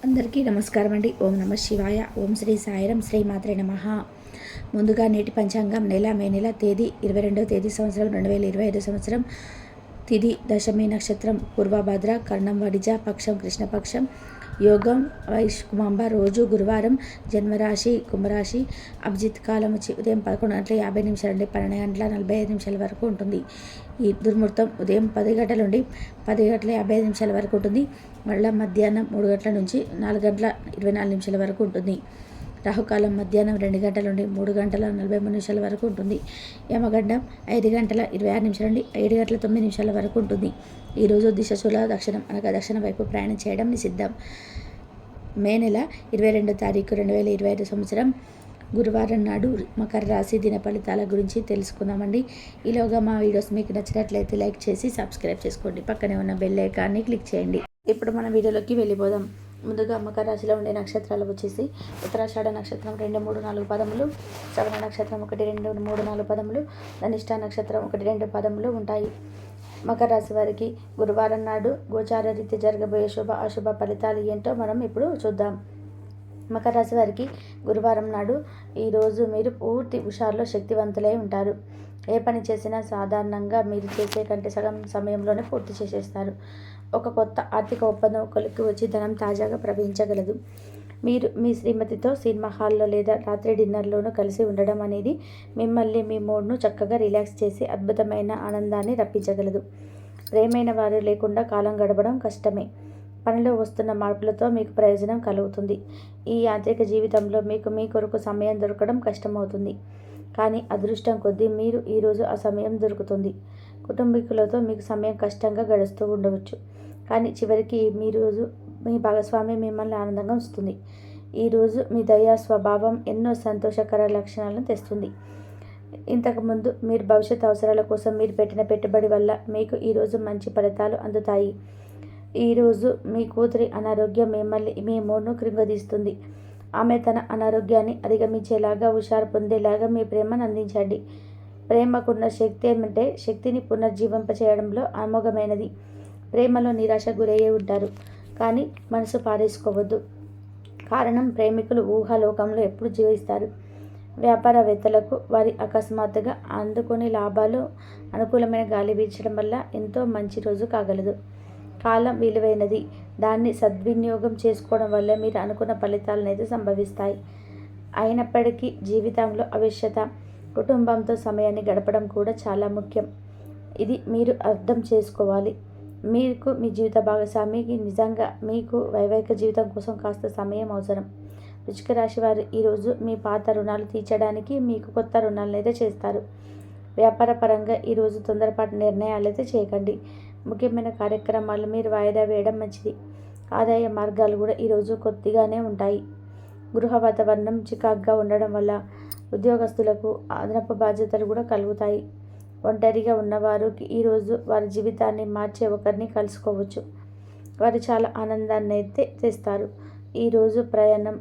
అందరికీ నమస్కారం అండి. ఓం నమ శివాయ. ఓం శ్రీ సాయిరం. శ్రీ మాత్రే నమః. ముందుగా నేటి పంచాంగం మే నెల తేదీ 22వ తేదీ సంవత్సరం 2025 సంవత్సరం. తిథి దశమి, నక్షత్రం పూర్వభద్ర, కర్ణం వడిజ, పక్షం కృష్ణపక్షం, యోగం వైష్కుమాంబ, రోజు గురువారం, జన్మరాశి కుంభరాశి. అభిజిత్ కాలం వచ్చి ఉదయం 11:50 నుండి 12:45 వరకు ఉంటుంది. ఈ దుర్ముహూర్తం ఉదయం 10 గంటల నుండి 10:55 వరకు ఉంటుంది. మళ్ళీ మధ్యాహ్నం 3 గంటల నుంచి 4:24 వరకు ఉంటుంది. రాహుకాలం మధ్యాహ్నం 2 గంటల నుండి 3:43 వరకు ఉంటుంది. యమగండం 5:26 నుండి 7:09 వరకు ఉంటుంది. ఈరోజు దిశశూల దక్షిణం అనగా దక్షిణ వైపు ప్రయాణం చేయడం నిషిద్ధం. మే నెల 22వ తారీఖు 2025 సంవత్సరం గురువారం నాడు మకర రాశి దిన ఫలితాల గురించి తెలుసుకుందామండి. ఈలోగా మా వీడియోస్ మీకు నచ్చినట్లయితే లైక్ చేసి సబ్స్క్రైబ్ చేసుకోండి. పక్కనే ఉన్న బెల్ ఐకాన్ని క్లిక్ చేయండి. ఇప్పుడు మన వీడియోలోకి వెళ్ళిపోదాం. ముందుగా మకర రాశిలో ఉండే నక్షత్రాలు వచ్చేసి ఉత్తరాషాఢ నక్షత్రం 2, 3, 4 పదములు, శ్రవణ నక్షత్రం 1, 2, 3, 4 పదములు, ధనిష్ట నక్షత్రం 1, 2 పదములు ఉంటాయి. మకర రాశి వారికి గురువారం నాడు గోచార రీతి జరగబోయే శుభ అశుభ ఫలితాలు ఏంటో మనం ఇప్పుడు చూద్దాం. మకర రాశి వారికి గురువారం నాడు ఈరోజు మీరు పూర్తి హుషారులో శక్తివంతులై ఉంటారు. ఏ పని చేసినా సాధారణంగా మీరు చేసే కంటే సగం సమయంలోనే పూర్తి చేసేస్తారు. ఒక కొత్త ఆర్థిక ఒప్పందం కొలిక్కి వచ్చి ధనం తాజాగా ప్రవహించగలదు. మీరు మీ శ్రీమతితో సినిమా హాల్లో లేదా రాత్రి డిన్నర్లోనూ కలిసి ఉండడం అనేది మిమ్మల్ని మీ మూడ్ను చక్కగా రిలాక్స్ చేసి అద్భుతమైన ఆనందాన్ని రప్పించగలదు. ప్రేమైన వారు లేకుండా కాలం గడపడం కష్టమే. పనిలో వస్తున్న మార్పులతో మీకు ప్రయోజనం కలుగుతుంది. ఈ యాంత్రిక జీవితంలో మీకు మీ కొరకు సమయం దొరకడం కష్టమవుతుంది. కానీ అదృష్టం కొద్దీ మీరు ఈరోజు ఆ సమయం దొరుకుతుంది. కుటుంబీకులతో మీకు సమయం కష్టంగా గడుస్తూ ఉండవచ్చు. కానీ చివరికి మీ భాగస్వామి మిమ్మల్ని ఆనందంగా ఉంచుతుంది. ఈరోజు మీ దయా స్వభావం ఎన్నో సంతోషకర లక్షణాలను తెస్తుంది. ఇంతకుముందు మీరు భవిష్యత్ అవసరాల కోసం మీరు పెట్టిన పెట్టుబడి వల్ల మీకు ఈరోజు మంచి ఫలితాలు అందుతాయి. ఈరోజు మీ కూతురి అనారోగ్యం మిమ్మల్ని మీ మూడ్ను కృంగదీస్తుంది. ఆమె తన అనారోగ్యాన్ని అధిగమించేలాగా హుషారు పొందేలాగా మీ ప్రేమను అందించండి. ప్రేమకున్న శక్తి ఏమంటే శక్తిని పునర్జీవింపచేయడంలో అమోఘమైనది. ప్రేమలో నిరాశ గురయ్యే ఉంటారు, కానీ మనసు పారేసుకోవద్దు. కారణం ప్రేమికులు ఊహాలోకంలో ఎప్పుడు జీవిస్తారు. వ్యాపారవేత్తలకు వారి అకస్మాత్తుగా అందుకునే లాభాలు అనుకూలమైన గాలి వీచడం వల్ల ఎంతో మంచి రోజు కాగలదు. కాలం విలువైనది. దాన్ని సద్వినియోగం చేసుకోవడం వల్ల మీరు అనుకున్న ఫలితాలను అయితే సంభవిస్తాయి. అయినప్పటికీ జీవితంలో ఆవశ్యకత కుటుంబంతో సమయాన్ని గడపడం కూడా చాలా ముఖ్యం. ఇది మీరు అర్థం చేసుకోవాలి. మీకు మీ జీవిత భాగస్వామికి నిజంగా మీకు వైవాహిక జీవితం కోసం కాస్త సమయం అవసరం. వృశ్చిక రాశి వారు ఈరోజు మీ పాత రుణాలు తీర్చడానికి మీకు కొత్త రుణాలను అయితే చేస్తారు. వ్యాపార పరంగా ఈరోజు తొందరపాటు నిర్ణయాలు అయితే చేయకండి. ముఖ్యమైన కార్యక్రమాలు మీరు వాయిదా వేయడం మంచిది. ఆదాయ మార్గాలు కూడా ఈరోజు కొద్దిగానే ఉంటాయి. గృహ వాతావరణం చికాగ్గా ఉండడం వల్ల ఉద్యోగస్తులకు అదనపు బాధ్యతలు కూడా కలుగుతాయి. ఒంటరిగా ఉన్నవారు ఈరోజు వారి జీవితాన్ని మార్చే ఒకరిని కలుసుకోవచ్చు. వారు చాలా ఆనందాన్ని అయితే తెస్తారు. ఈరోజు ప్రయాణం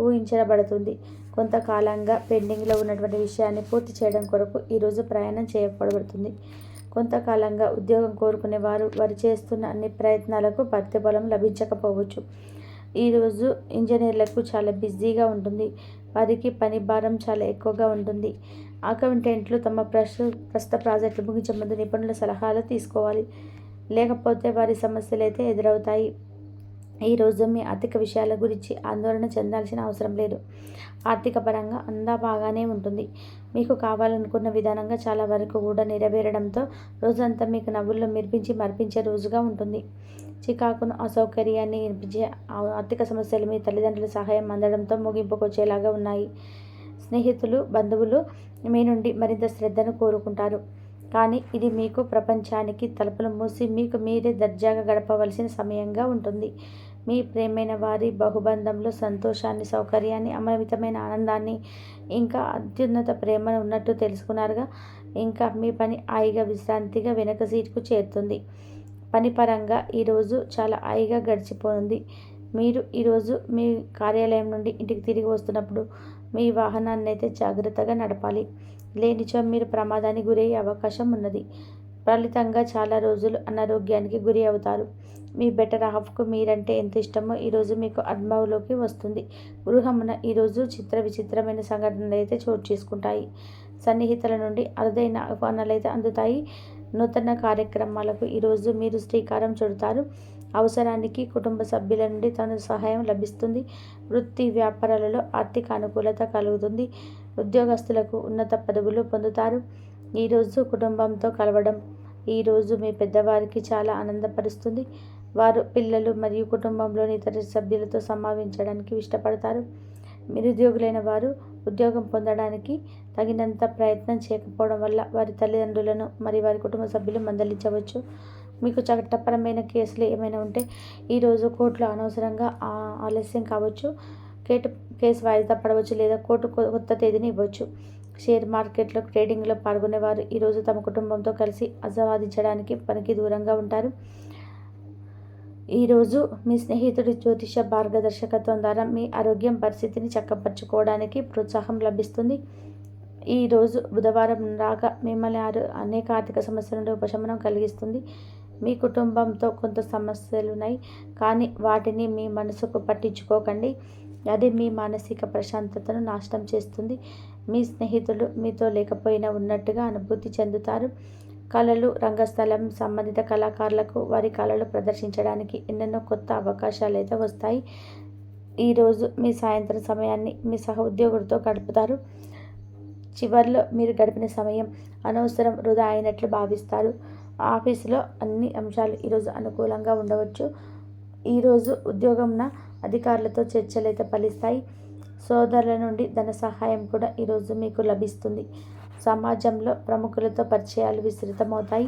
ఊహించబడుతుంది. కొంతకాలంగా పెండింగ్లో ఉన్నటువంటి విషయాన్ని పూర్తి చేయడం కొరకు ఈరోజు ప్రయాణం చేయబడుతుంది. కొంతకాలంగా ఉద్యోగం కోరుకునే వారు చేస్తున్న అన్ని ప్రయత్నాలకు ప్రతిఫలం లభించకపోవచ్చు. ఈరోజు ఇంజనీర్లకు చాలా బిజీగా ఉంటుంది. వారికి పని భారం చాలా ఎక్కువగా ఉంటుంది. అకౌంటెంట్లు తమ ప్రస్తుత ప్రాజెక్టులు ముగించే ముందు నిపుణుల సలహాలు తీసుకోవాలి, లేకపోతే వారి సమస్యలు అయితే ఎదురవుతాయి. ఈరోజు మీ ఆర్థిక విషయాల గురించి ఆందోళన చెందాల్సిన అవసరం లేదు. ఆర్థిక పరంగా అంతా బాగానే ఉంటుంది. మీకు కావాలనుకున్న విధానంగా చాలా వరకు కూడా నెరవేరడంతో రోజంతా మీకు నవ్వుల్లో మరిపించే రోజుగా ఉంటుంది. చికాకును అసౌకర్యాన్ని వినిపించే ఆర్థిక సమస్యలు మీ తల్లిదండ్రుల సహాయం అందడంతో ముగింపుకొచ్చేలాగా ఉన్నాయి. స్నేహితులు బంధువులు మీ నుండి మరింత శ్రద్ధను కోరుకుంటారు. కానీ ఇది మీకు ప్రపంచానికి తలుపులు మూసి మీకు మీరే దర్జాగా గడపవలసిన సమయంగా ఉంటుంది. మీ ప్రేమైన వారి బహుబంధంలో సంతోషాన్ని, సౌకర్యాన్ని, అమితమైన ఆనందాన్ని, ఇంకా అత్యున్నత ప్రేమను ఉన్నట్టు తెలుసుకున్నారుగా. ఇంకా మీ పని హాయిగా విశ్రాంతిగా వెనక సీటుకు చేరుతుంది. పని పరంగా ఈరోజు చాలా హాయిగా గడిచిపోతుంది. మీరు ఈరోజు మీ కార్యాలయం నుండి ఇంటికి తిరిగి వస్తున్నప్పుడు మీ వాహనాన్ని అయితే జాగ్రత్తగా నడపాలి. లేనిచో మీరు ప్రమాదానికి గురయ్యే అవకాశం ఉన్నది. ఫలితంగా చాలా రోజులు అనారోగ్యానికి గురి అవుతారు. మీ బెటర్ హాఫ్కు మీరంటే ఎంత ఇష్టమో ఈరోజు మీకు అనుభవంలోకి వస్తుంది. గృహమున ఈరోజు విచిత్రమైన సంఘటనలు అయితే చోటు చేసుకుంటాయి. సన్నిహితుల నుండి అరుదైన ఆహ్వానాలు అయితే అందుతాయి. నూతన కార్యక్రమాలకు ఈరోజు మీరు శ్రీకారం చుడతారు. అవసరానికి కుటుంబ సభ్యుల నుండి తన సహాయం లభిస్తుంది. వృత్తి వ్యాపారాలలో ఆర్థిక అనుకూలత కలుగుతుంది. ఉద్యోగస్తులకు ఉన్నత పదవులు పొందుతారు. ఈరోజు కుటుంబంతో కలవడం ఈరోజు మీ పెద్దవారికి చాలా ఆనందపరుస్తుంది. వారు పిల్లలు మరియు కుటుంబంలోని ఇతర సభ్యులతో సమావేశించడానికి ఇష్టపడతారు. నిరుద్యోగులైన వారు ఉద్యోగం పొందడానికి తగినంత ప్రయత్నం చేయకపోవడం వల్ల వారి తల్లిదండ్రులను మరియు వారి కుటుంబ సభ్యులు మందలించవచ్చు. మీకు చట్టపరమైన కేసులు ఏమైనా ఉంటే ఈరోజు కోర్టులో అనవసరంగా ఆలస్యం కావచ్చు. కేసు వాయిదా పడవచ్చు లేదా కోర్టు కొత్త తేదీని ఇవ్వచ్చు. షేర్ మార్కెట్లో ట్రేడింగ్లో పాల్గొనేవారు ఈరోజు తమ కుటుంబంతో కలిసి ఆస్వాదించడానికి పనికి దూరంగా ఉంటారు. ఈరోజు మీ స్నేహితుడి జ్యోతిష మార్గదర్శకత్వం ద్వారా మీ ఆరోగ్యం పరిస్థితిని చక్కపరచుకోవడానికి ప్రోత్సాహం లభిస్తుంది. ఈరోజు బుధవారం రాగా మిమ్మల్ని అనేక ఆర్థిక సమస్యల నుండి ఉపశమనం కలిగిస్తుంది. మీ కుటుంబంతో కొంత సమస్యలు ఉన్నాయి, కానీ వాటిని మీ మనసుకు పట్టించుకోకండి. అది మీ మానసిక ప్రశాంతతను నాశనం చేస్తుంది. మీ స్నేహితులు మీతో లేకపోయినా ఉన్నట్టుగా అనుభూతి చెందుతారు. కళలు రంగస్థలం సంబంధిత కళాకారులకు వారి కళలు ప్రదర్శించడానికి ఎన్నెన్నో కొత్త అవకాశాలు అయితే వస్తాయి. ఈరోజు మీ సాయంత్రం సమయాన్ని మీ సహ ఉద్యోగులతో గడుపుతారు. చివరిలో మీరు గడిపిన సమయం అనవసరం వృధా అయినట్లు భావిస్తారు. ఆఫీసులో అన్ని అంశాలు ఈరోజు అనుకూలంగా ఉండవచ్చు. ఈరోజు ఉద్యోగంన అధికారులతో చర్చలు అయితే ఫలిస్తాయి. సోదరుల నుండి ధన సహాయం కూడా ఈరోజు మీకు లభిస్తుంది. సమాజంలో ప్రముఖులతో పరిచయాలు విస్తృతమవుతాయి.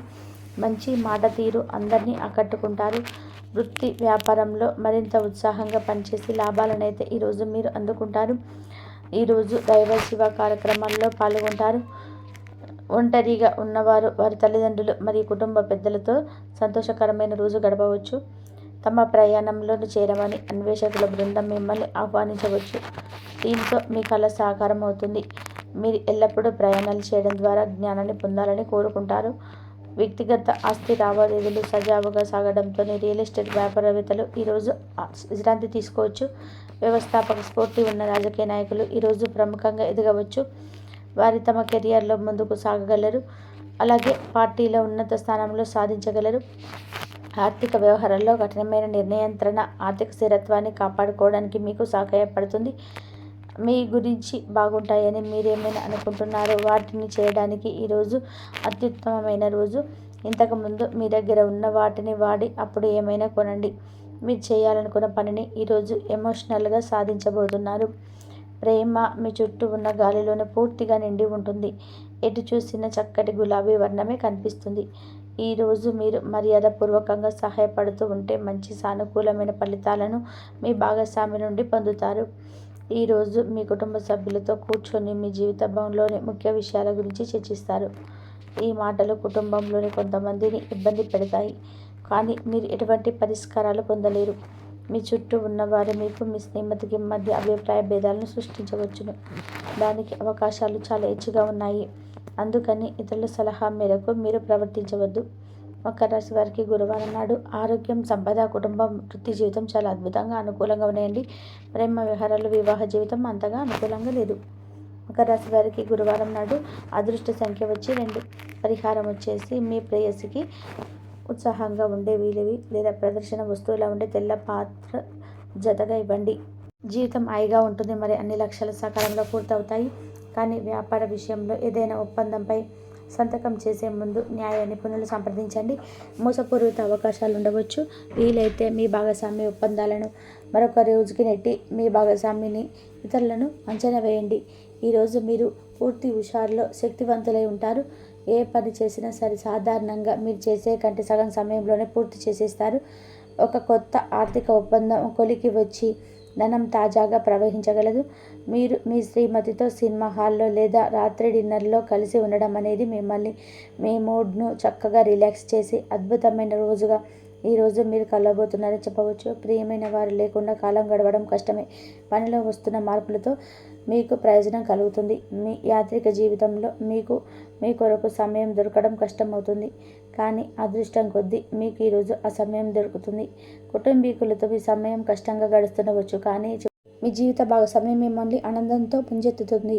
మంచి మాట తీరు అందరినీ ఆకట్టుకుంటారు. వృత్తి వ్యాపారంలో మరింత ఉత్సాహంగా పనిచేసి లాభాలను అయితే ఈరోజు మీరు అందుకుంటారు. ఈరోజు దైవ శివ కార్యక్రమాల్లో పాల్గొంటారు. ఒంటరిగా ఉన్నవారు వారి తల్లిదండ్రులు మరియు కుటుంబ పెద్దలతో సంతోషకరమైన రోజు గడపవచ్చు. తమ ప్రయాణంలో చేరమని అన్వేషకుల బృందం మిమ్మల్ని ఆహ్వానించవచ్చు. దీంతో మీ కళ సాకారం అవుతుంది. మీరు ఎల్లప్పుడూ ప్రయాణాలు చేయడం ద్వారా జ్ఞానాన్ని పొందాలని కోరుకుంటారు. వ్యక్తిగత ఆస్తి లావాదేవీలు సజావుగా సాగడంతో రియల్ ఎస్టేట్ వ్యాపారవేత్తలు ఈరోజు విశ్రాంతి తీసుకోవచ్చు. వ్యవస్థాపక స్ఫూర్తి ఉన్న రాజకీయ నాయకులు ఈరోజు ప్రముఖంగా ఎదగవచ్చు. వారి తమ కెరియర్లో ముందుకు సాగగలరు. అలాగే పార్టీలో ఉన్నత స్థానంలో సాధించగలరు. ఆర్థిక వ్యవహారాల్లో కఠినమైన నియంత్రణ ఆర్థిక స్థిరత్వాన్ని కాపాడుకోవడానికి మీకు సహాయపడుతుంది. మీ గురించి బాగుంటాయని మీరేమైనా అనుకుంటున్నారో వాటిని చేయడానికి ఈరోజు అత్యుత్తమమైన రోజు. ఇంతకుముందు మీ దగ్గర ఉన్న వాటిని వాడి అప్పుడు ఏమైనా కొనండి. మీరు చేయాలనుకున్న పనిని ఈరోజు ఎమోషనల్గా సాధించబోతున్నారు. ప్రేమ మీ చుట్టూ ఉన్న గాలిలోనే పూర్తిగా నిండి ఉంటుంది. ఎటు చూసిన చక్కటి గులాబీ వర్ణమే కనిపిస్తుంది. ఈరోజు మీరు మర్యాదపూర్వకంగా సహాయపడుతూ ఉంటే మంచి సానుకూలమైన ఫలితాలను మీ భాగస్వామి నుండి పొందుతారు. ఈరోజు మీ కుటుంబ సభ్యులతో కూర్చొని మీ జీవితంలోని ముఖ్య విషయాల గురించి చర్చిస్తారు. ఈ మాటలు కుటుంబంలోని కొంతమందిని ఇబ్బంది పెడతాయి, కానీ మీరు ఎటువంటి పరిష్కారాలు పొందలేరు. మీ చుట్టూ ఉన్నవారు మీకు మీ శ్రీమతికి మధ్య అభిప్రాయ భేదాలను సృష్టించవచ్చును. దానికి అవకాశాలు చాలా హెచ్చుగా ఉన్నాయి. అందుకని ఇతరుల సలహా మేరకు మీరు ప్రవర్తించవద్దు. మకర రాశి వారికి గురువారం నాడు ఆరోగ్యం, సంపద, కుటుంబం, వృత్తి జీవితం చాలా అద్భుతంగా అనుకూలంగా ఉన్నాయండి. ప్రేమ వ్యవహారాలు, వివాహ జీవితం అంతగా అనుకూలంగా లేదు. మకర రాశి వారికి గురువారం నాడు అదృష్ట సంఖ్య వచ్చి 2. పరిహారం వచ్చేసి మీ ప్రేయసికి ఉత్సాహంగా ఉండే వీలివి లేదా ప్రదర్శన వస్తువులా ఉండే తెల్ల పాత్ర జతగా ఇవ్వండి. జీవితం హాయిగా ఉంటుంది. మరి అన్ని లక్ష్యాలు సకాలంలో పూర్తవుతాయి. కానీ వ్యాపార విషయంలో ఏదైనా ఒప్పందంపై సంతకం చేసే ముందు న్యాయ నిపుణులు సంప్రదించండి. మోసపూరిత అవకాశాలు ఉండవచ్చు. వీలైతే మీ భాగస్వామి ఒప్పందాలను మరొక రోజుకి నెట్టి మీ భాగస్వామిని ఇతరులను అంచనా వేయండి. ఈరోజు మీరు పూర్తి హుషారులో శక్తివంతులై ఉంటారు. ఏ పని చేసినా సరే సాధారణంగా మీరు చేసే కంటే సగం సమయంలోనే పూర్తి చేసేస్తారు. ఒక కొత్త ఆర్థిక ఒప్పందం కొలికి వచ్చి ధనం తాజాగా ప్రవహించగలదు. మీరు మీ శ్రీమతితో సినిమా హాల్లో లేదా రాత్రి డిన్నర్లో కలిసి ఉండడం అనేది మిమ్మల్ని మీ మూడ్ను చక్కగా రిలాక్స్ చేసి అద్భుతమైన రోజుగా ఈరోజు మీరు కలవబోతున్నారని చెప్పవచ్చు. ప్రియమైన వారు లేకుండా కాలం గడవడం కష్టమే. పనిలో వస్తున్న మార్పులతో మీకు ప్రయోజనం కలుగుతుంది. మీ యాత్రిక జీవితంలో మీ కొరకు సమయం దొరకడం కష్టమవుతుంది. కానీ అదృష్టం కొద్దీ మీకు ఈరోజు ఆ సమయం దొరుకుతుంది. కుటుంబీకులతో మీ సమయం కష్టంగా గడుస్తుండవచ్చు. కానీ మీ జీవిత భాగస్వామి మిమ్మల్ని ఆనందంతో ముంచెత్తుతుంది.